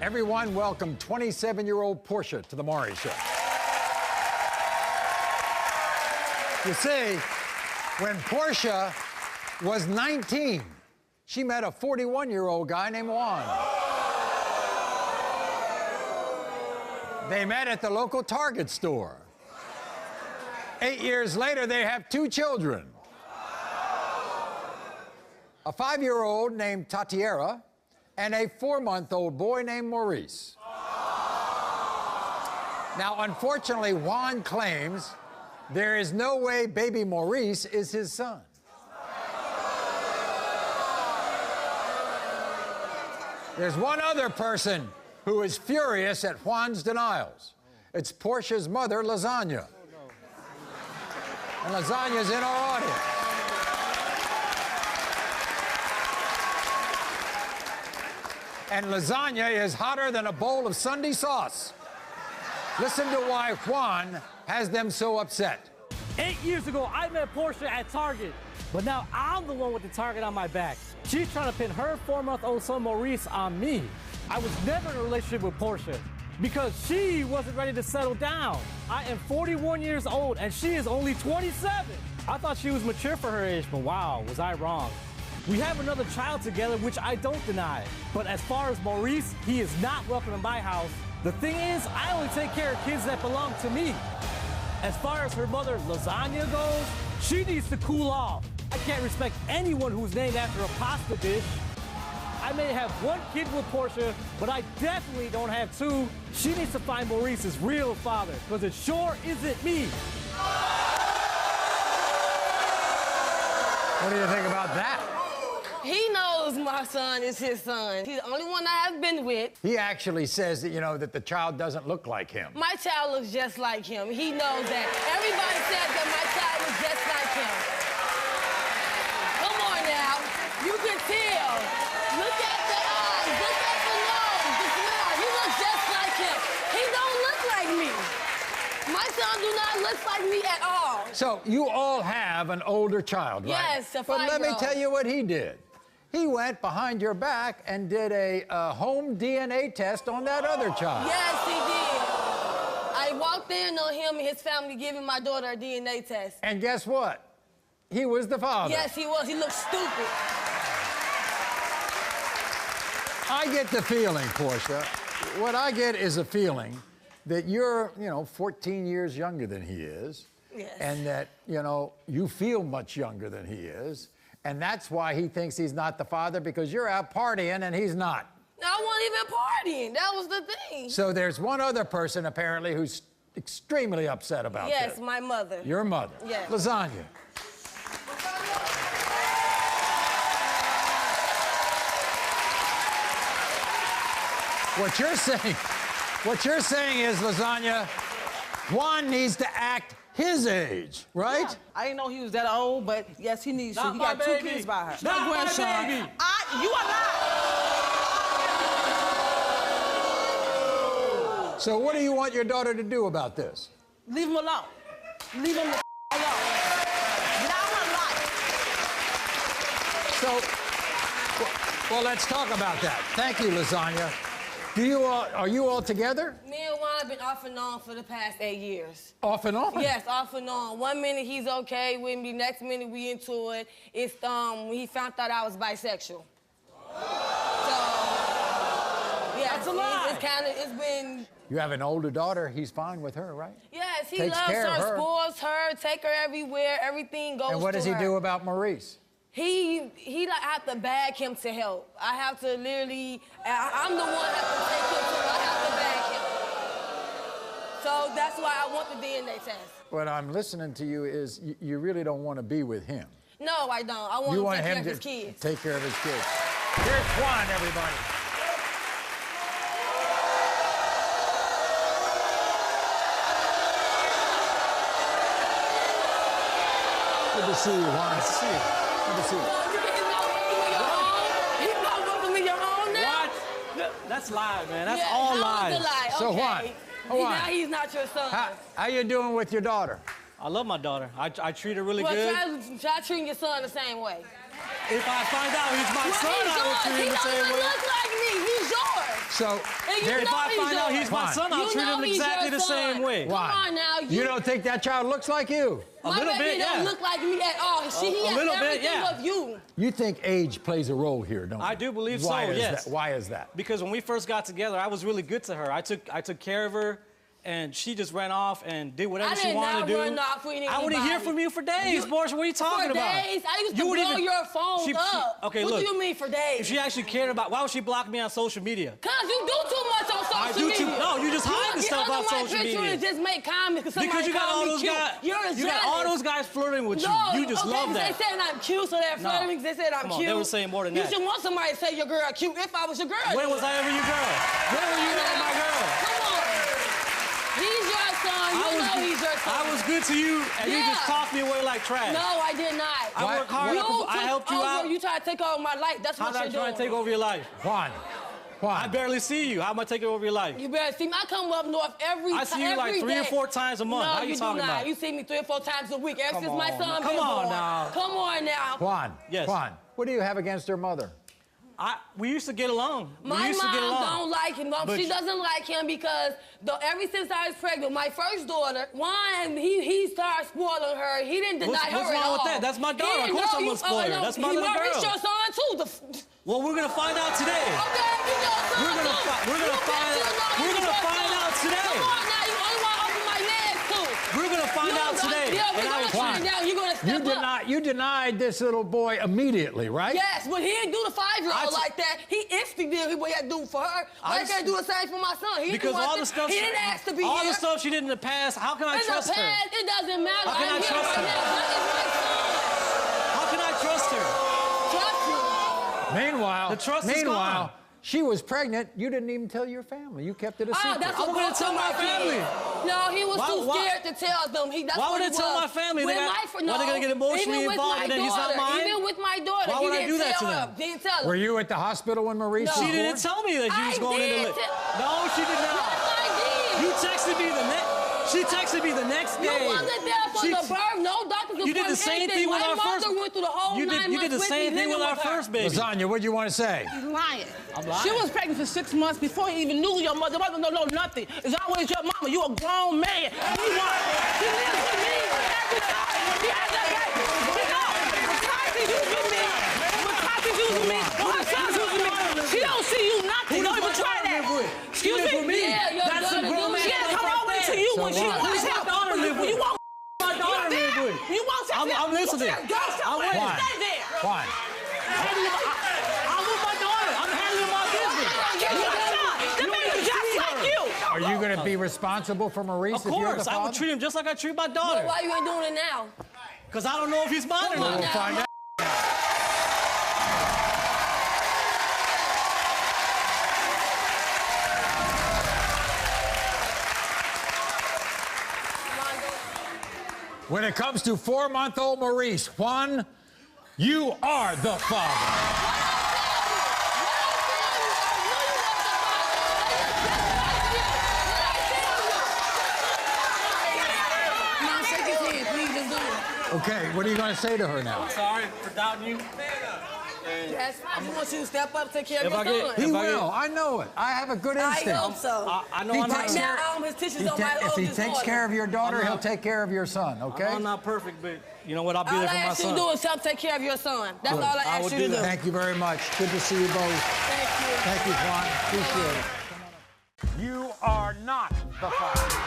Everyone, welcome 27-year-old Porsha to the Maury Show. You see, when Porsha was 19, she met a 41-year-old guy named Juan. They met at the local Target store. 8 years later, they have 2 children. A 5-year-old named Tatiera and a 4-month-old boy named Maurice. Now, unfortunately, Juan claims there is no way baby Maurice is his son. There's one other person who is furious at Juan's denials. It's Porsha's mother, Lasagna. And Lasagna's in our audience. And lasagna is hotter than a bowl of Sunday sauce. Listen to why Juan has them so upset. 8 years ago, I met Porsha at Target, but now I'm the one with the target on my back. She's trying to pin her 4-month-old son Maurice on me. I was never in a relationship with Porsha because she wasn't ready to settle down. I am 41 years old and she is only 27. I thought she was mature for her age, but wow, was I wrong. We have another child together, which I don't deny. But as far as Maurice, he is not welcome in my house. The thing is, I only take care of kids that belong to me. As far as her mother, Lasagna, goes, she needs to cool off. I can't respect anyone who's named after a pasta dish. I may have 1 kid with Porsha, but I definitely don't have 2. She needs to find Maurice's real father, because it sure isn't me. What do you think about that? He knows my son is his son. He's the only one I have been with. He actually says that, that the child doesn't look like him. My child looks just like him. He knows that. Everybody says that my child looks just like him. Come on now. You can tell. Look at the eyes. Look at the nose. The smile. He looks just like him. He don't look like me. My son do not look like me at all. So you all have an older child, right? Yes, a 5-year-old. But let me tell you what he did. He went behind your back and did a home DNA test on that other child. Yes, he did. I walked in on him and his family giving my daughter a DNA test. And guess what? He was the father. Yes, he was. He looked stupid. I get the feeling, Porsha. What I get is a feeling that you're, 14 years younger than he is. Yes. And that, you feel much younger than he is. And that's why he thinks he's not the father, because you're out partying and he's not. I wasn't even partying. That was the thing. So there's one other person, apparently, who's extremely upset about this. Yes, my mother. Your mother. Yes. Lasagna. What you're saying is, Lasagna, Juan needs to act his age, right? Yeah. I didn't know he was that old, but yes, he needs to. He got 2 kids by her. Not my baby. You are not. So what do you want your daughter to do about this? Leave him alone. Leave him alone. Get out of my life. So, well, let's talk about that. Thank you, Lasagna. Are you all together? Me and Juan have been off and on for the past 8 years. Off and on? Yes, off and on. 1 minute he's okay with me, next minute we into it. It's he found out I was bisexual. So yeah, that's a lie. It's been. You have an older daughter. He's fine with her, right? Yes, he Takes loves care of her, her, spoils her, take her everywhere. Everything goes to her. And what does he do about Maurice? He like, I have to bag him to help. I have to literally, I'm the one that have to take him to, I have to bag him. So that's why I want the DNA test. What I'm listening to you is you really don't want to be with him. No, I don't. I want him to take care of his kids. Take care of his kids. Here's Juan, everybody. Good to see you, Juan. Good to see you. Good to see you. He's not welcome in your home now? What? That's lies, man. That's Yeah, all that was lies. a lie. So, okay. Juan. Now he's not your son. How you doing with your daughter? I love my daughter. I treat her really Well, good. try treating your son the same way. If I find out he's my son, I will treat him the same He way. don't even look like me. He's yours. So, And there- If I find out he's my Juan. son, I'll You treat know him he's exactly your the son. same way. Come on now. You don't think that child looks like you? A My little baby bit, don't yeah. look like me at all. He has little bit, everything yeah. of you. You think age plays a role here, don't you? I do believe so, Why is yes. that? Why is that? Because when we first got together, I was really good to her. I took care of her, and she just ran off and did whatever she wanted to do. I did not run off with anybody. I wouldn't hear from you for days, Porsha. What are you talking about? For days? I used to blow your phone up. Okay, what look. do you mean for days? If she actually cared about, why would she block me on social media? Cause you do too much on social media. No, you just hide the stuff on social media. You just make comments Because you got all those guys. You got all those guys flirting with you. You just love that. They said I'm cute, so they're flirting. They said I'm cute. They were saying more than that. You should want somebody to say your girl cute. If I was your girl. When was I ever your girl? When were you ever my girl? Come on. He's your son. You know he's your son. I was good to you, and you just tossed me away like trash. No, I did not. I worked hard. I helped you out. You try to take over my life. That's what you're doing. How did I try to take over your life? Juan. I barely see you. How am I taking over your life? You better see me. I come up north every day. I see you like 3 or 4 times a month. No, How you talking do not. about? You see me 3 or 4 times a week. Ever since my son Come been on born. now. Come on now. Juan. Yes. Juan, what do you have against her mother? We used to get along. My mom don't like him. She doesn't like him because ever since I was pregnant, my first daughter, Juan, he started spoiling her. He didn't deny her at all. What's wrong with that? That's my daughter. Of course I'm gonna spoil her. That's my little girl. He's your son too. Well, we're gonna find out today. Okay, you your son We're gonna find out today. Come on now, you only want to open my legs too. We're gonna find out today. Yeah, we're gonna find out. You're gonna step up. You denied this little boy immediately, right? Yes, but he didn't do the 5-year-old like that. He instantly did what he had to do for her. Why can't do the same for my son? Because all the stuff he didn't ask to be here. All the stuff she did in the past, how can I trust her? In the past, it doesn't matter. How can I trust her? That is my son. How can I trust her? Trust you. Meanwhile, she was pregnant. You didn't even tell your family. You kept it a secret. That's I'm what gonna tell my family. No, he was too scared to tell them. Why would I tell my family? Why are they gonna get emotionally involved and then he's not mine? Even with my daughter, Why would I do that to them? He didn't tell her. Were you at the hospital when Maurice was born? She didn't tell me that she was going into it. No, she did not. Yes, I did. You texted me the next. She texted me the next day. You wasn't there for the birth. No doctor could. You did the same thing with our first. My mother went through the whole 9 months. You did the same thing with our first baby. Lasagna, what do you want to say? He's lying. I'm lying. She was pregnant for 6 months before he even knew your mother. Your mother don't know nothing. It's always your mama. You a grown man. He lives with me every time. He has that right. He using me. Latasha's using me. Her son's using me. She don't see you nothing. Don't even try that. Excuse me? Yeah, That's a grown man. She didn't come over to you when she was my daughter live with? You want My daughter live with. You want something? I'm listening. Go somewhere. Juan. Stay there. Juan. I'm with my daughter. I'm handling my business. The baby's just like you. Are you going to be responsible for Maurice Of if you're the course, father? I would treat him just like I treat my But daughter. why you ain't doing it now? Because I don't know if he's mine or not. We'll find out. When it comes to 4-month-old Maurice, Juan, you are the father. Mom, shake his hand, please, just do it. Okay, what are you going to say to her now? Sorry for doubting you. Yes, I want you to step up, take care of If your I get- son. He If I will. I know it. I have a good instinct. I hope so. I know He I'm not takes Right care- now, his tissues He on my if he oldest takes daughter. care of your daughter, I'm he'll not- take care of your son, okay? I'm not perfect, but you know what? I'll be All there I for my ask you to son. do is help take care of your son. That's Good. all I I ask will you to do do. that. Thank you very much. Good to see you both. Thank you. Thank you, Juan. Appreciate it. You are not the father.